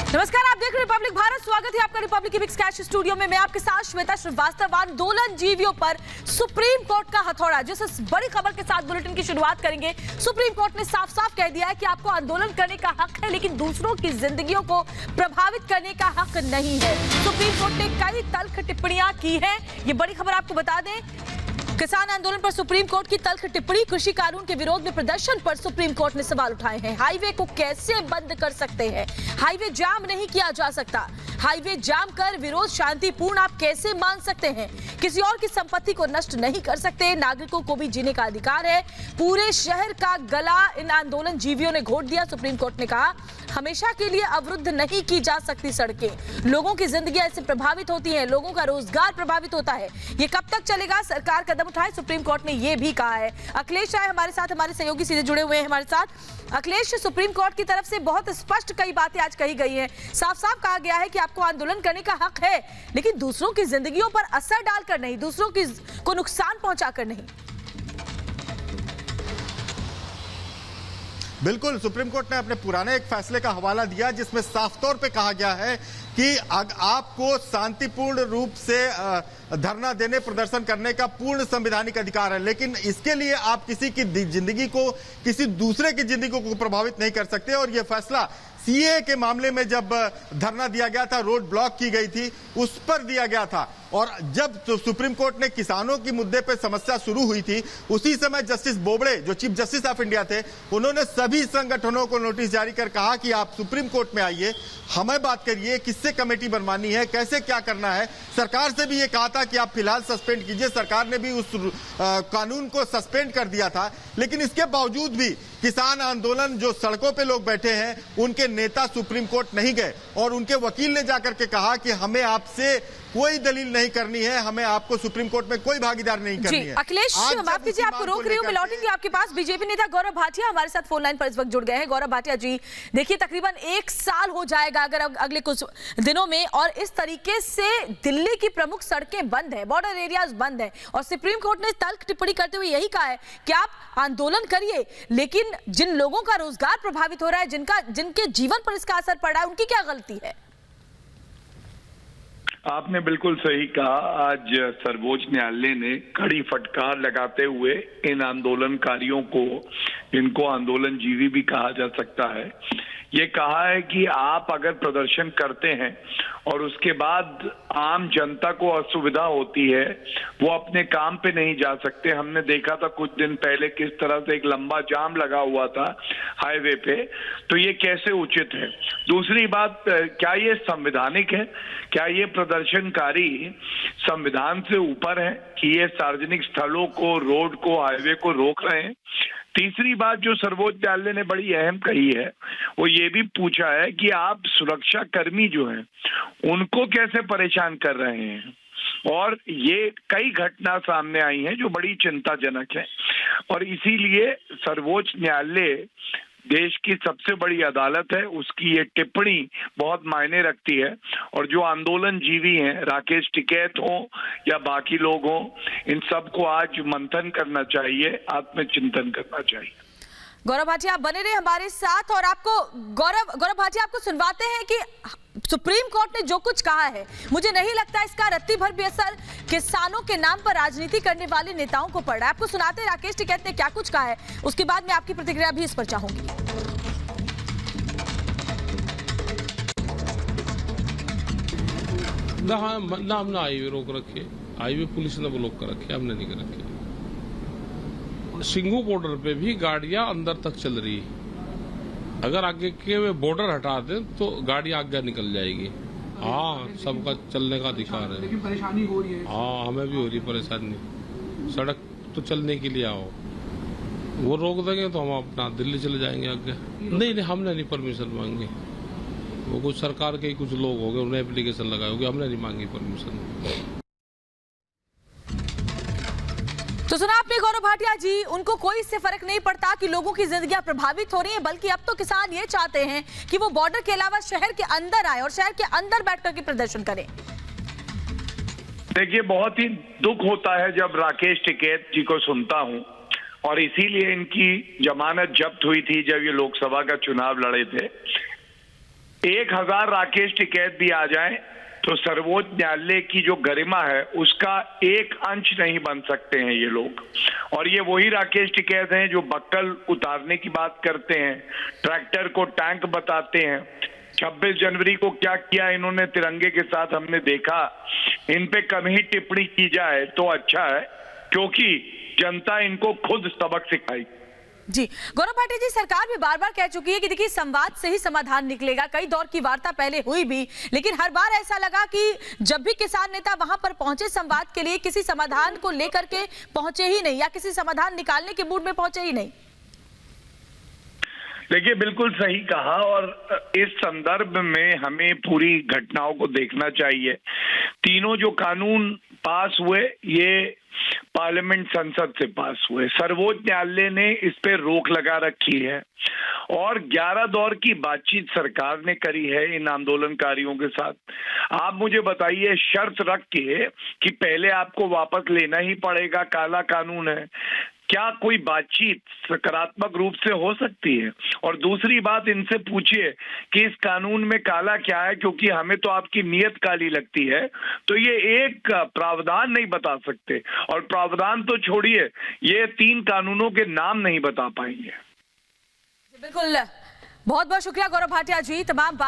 नमस्कार, आप देख रहे हैं रिपब्लिक भारत। स्वागत है आपका रिपब्लिक की बिग स्कैच स्टूडियो में। मैं आपके साथ श्वेता श्रीवास्तव। आंदोलन जीवियों पर सुप्रीम कोर्ट का हथौड़ा, जिस बड़ी खबर के साथ बुलेटिन की शुरुआत करेंगे। सुप्रीम कोर्ट ने साफ साफ कह दिया है कि आपको आंदोलन करने का हक है, लेकिन दूसरों की जिंदगियों को प्रभावित करने का हक नहीं है। सुप्रीम कोर्ट ने कई तल्ख टिप्पणियां की है। ये बड़ी खबर आपको बता दें, किसान आंदोलन पर सुप्रीम कोर्ट की तल्ख टिप्पणी। कृषि कानून के विरोध में प्रदर्शन पर सुप्रीम कोर्ट ने सवाल उठाए हैं। हाईवे को कैसे बंद कर सकते हैं? हाईवे जाम नहीं किया जा सकता। हाईवे जाम कर विरोध शांतिपूर्ण आप कैसे मान सकते हैं? किसी और की संपत्ति को नष्ट नहीं कर सकते। नागरिकों को भी जीने का अधिकार है। पूरे शहर का गला इन आंदोलन जीवियों ने घोट दिया। सुप्रीम कोर्ट ने कहा, हमेशा के लिए अवरुद्ध नहीं की जा सकती सड़कें। लोगों की जिंदगी ऐसे प्रभावित होती है, लोगों का रोजगार प्रभावित होता है। ये कब तक चलेगा? सरकार कदम उठाए, सुप्रीम कोर्ट ने यह भी कहा है। अखिलेश राय हमारे साथ, हमारे सहयोगी सीधे जुड़े हुए हैं हमारे साथ। अखिलेश, सुप्रीम कोर्ट की तरफ से बहुत स्पष्ट कई बातें आज कही गई हैं। साफ साफ कहा गया है कि आपको आंदोलन करने का हक है, लेकिन दूसरों की जिंदगियों पर असर डालकर नहीं, दूसरों को नुकसान पहुंचाकर नहीं। बिल्कुल, सुप्रीम कोर्ट ने अपने पुराने एक फैसले का हवाला दिया, जिसमें साफ तौर पे कहा गया है कि आपको शांतिपूर्ण रूप से धरना देने, प्रदर्शन करने का पूर्ण संवैधानिक अधिकार है, लेकिन इसके लिए आप किसी की जिंदगी को, किसी दूसरे की जिंदगी को प्रभावित नहीं कर सकते। और यह फैसला सीए के मामले में जब धरना दिया गया था, रोड ब्लॉक की गई थी, उस पर दिया गया था। और जब तो सुप्रीम कोर्ट ने किसानों की मुद्दे पर समस्या शुरू हुई थी, उसी समय जस्टिस बोबड़े, जो चीफ जस्टिस ऑफ इंडिया थे, उन्होंने सभी संगठनों को नोटिस जारी कर कहा कि आप सुप्रीम कोर्ट में आइए, हमें बात करिए, किससे कमेटी बनवानी है, कैसे क्या करना है। सरकार से भी ये कहा था कि आप फिलहाल सस्पेंड कीजिए। सरकार ने भी उस कानून को सस्पेंड कर दिया था, लेकिन इसके बावजूद भी किसान आंदोलन, जो सड़कों पे लोग बैठे हैं, उनके नेता सुप्रीम कोर्ट नहीं गए और उनके वकील ने जाकर के कहा कि हमें आपसे कोई दलील नहीं करनी है, हमें आपको सुप्रीम कोर्ट में कोई भागीदार नहीं करनी है। अखिलेश, माफ कीजिए, आपको रोक रही हूँ, मैं लौटूंगी आपके पास। बीजेपी नेता गौरव भाटिया हमारे साथ फोन लाइन पर इस वक्त जुड़ गए हैं। गौरव भाटिया जी, देखिए तकरीबन 1 साल हो जाएगा अगर अगले कुछ दिनों में, और इस तरीके से दिल्ली की प्रमुख सड़कें बंद है, बॉर्डर एरियाज बंद है, और सुप्रीम कोर्ट ने तल्ख टिप्पणी करते हुए यही कहा है कि आप आंदोलन करिए, लेकिन जिन लोगों का रोजगार प्रभावित हो रहा है, जिनके जीवन पर इसका असर पड़ रहा है, उनकी क्या गलती है? आपने बिल्कुल सही कहा। आज सर्वोच्च न्यायालय ने कड़ी फटकार लगाते हुए इन आंदोलनकारियों को, इनको आंदोलन जीवी भी कहा जा सकता है, ये कहा है कि आप अगर प्रदर्शन करते हैं और उसके बाद आम जनता को असुविधा होती है, वो अपने काम पे नहीं जा सकते। हमने देखा था कुछ दिन पहले किस तरह से एक लंबा जाम लगा हुआ था हाईवे पे, तो ये कैसे उचित है? दूसरी बात, क्या ये संवैधानिक है? क्या ये प्रदर्शनकारी संविधान से ऊपर है कि ये सार्वजनिक स्थलों को, रोड को, हाईवे को रोक रहे हैं? तीसरी बात जो सर्वोच्च न्यायालय ने बड़ी अहम कही है, वो ये भी पूछा है कि आप सुरक्षा कर्मी जो हैं, उनको कैसे परेशान कर रहे हैं। और ये कई घटना सामने आई हैं जो बड़ी चिंताजनक है, और इसीलिए सर्वोच्च न्यायालय देश की सबसे बड़ी अदालत है, उसकी ये टिप्पणी बहुत मायने रखती है। और जो आंदोलन जीवी हैं, राकेश टिकैत हो या बाकी लोग हो, इन सबको आज मंथन करना चाहिए, आत्मचिंतन करना चाहिए। गौरव भाटिया, आप बने रहे हमारे साथ, और आपको गौरव भाटिया, आपको सुनवाते हैं कि सुप्रीम कोर्ट ने जो कुछ कहा है, मुझे नहीं लगता इसका रत्ती भर भी असर किसानों के नाम पर राजनीति करने वाले नेताओं को पड़ रहा है। आपको सुनाते हैं राकेश टिकैत ने क्या कुछ कहा है, उसके बाद मैं आपकी प्रतिक्रिया भी इस पर चाहूंगी। हमने हाईवे रोक रखे, हाईवे पुलिस ने ब्लॉक कर रखे, हमने नहीं कर रखे। सिंघू बॉर्डर पे भी गाड़ियां अंदर तक चल रही है। अगर आगे के बॉर्डर हटा दें तो गाड़ी आगे निकल जाएगी। हाँ, सबका चलने का अधिकार है, लेकिन परेशानी हो रही है। हाँ, हमें भी हो रही परेशानी। सड़क तो चलने के लिए आओ, वो रोक देंगे तो हम अपना दिल्ली चले जाएंगे आगे। नहीं, हमने नहीं परमिशन मांगी, वो कुछ सरकार के ही कुछ लोग हो गए, उन्हें एप्लीकेशन लगाए होगी, हमने नहीं मांगी परमिशन। तो सुना आपने गौरव भाटिया जी, उनको कोई इससे फर्क नहीं पड़ता कि लोगों की जिंदगियां प्रभावित हो रही हैं, बल्कि अब तो किसान ये चाहते हैं कि वो बॉर्डर के अलावा शहर के अंदर आए और शहर के अंदर बैठकर के प्रदर्शन करें। देखिए, बहुत ही दुख होता है जब राकेश टिकैत जी को सुनता हूं, और इसीलिए इनकी जमानत जब्त हुई थी जब ये लोकसभा का चुनाव लड़े थे। 1000 राकेश टिकैत भी आ जाएं तो सर्वोच्च न्यायालय की जो गरिमा है उसका एक अंश नहीं बन सकते हैं ये लोग। और ये वही राकेश टिकैत हैं जो बक्कल उतारने की बात करते हैं, ट्रैक्टर को टैंक बताते हैं। 26 जनवरी को क्या किया इन्होंने तिरंगे के साथ हमने देखा। इन पे कम ही टिप्पणी की जाए तो अच्छा है, क्योंकि जनता इनको खुद सबक सिखाई। जी गौरव भाटिया जी, सरकार भी बार बार कह चुकी है कि देखिए संवाद से ही समाधान निकलेगा। कई दौर की वार्ता पहले हुई भी, लेकिन हर बार ऐसा लगा कि जब भी किसान नेता वहां पर पहुंचे संवाद के लिए, किसी समाधान को लेकर के पहुंचे ही नहीं या किसी समाधान निकालने के मूड में पहुंचे ही नहीं। देखिए, बिल्कुल सही कहा। और इस संदर्भ में हमें पूरी घटनाओं को देखना चाहिए। तीनों जो कानून पास हुए ये पार्लियामेंट संसद से पास हुए। सर्वोच्च न्यायालय ने इस पे रोक लगा रखी है और 11 दौर की बातचीत सरकार ने करी है इन आंदोलनकारियों के साथ। आप मुझे बताइए, शर्त रख के कि पहले आपको वापस लेना ही पड़ेगा, काला कानून है, क्या कोई बातचीत सकारात्मक रूप से हो सकती है? और दूसरी बात, इनसे पूछिए कि इस कानून में काला क्या है, क्योंकि हमें तो आपकी नीयत काली लगती है, तो ये एक प्रावधान नहीं बता सकते। और प्रावधान तो छोड़िए, ये 3 कानूनों के नाम नहीं बता पाएंगे। बिल्कुल, बहुत बहुत शुक्रिया गौरव भाटिया जी। तमाम बात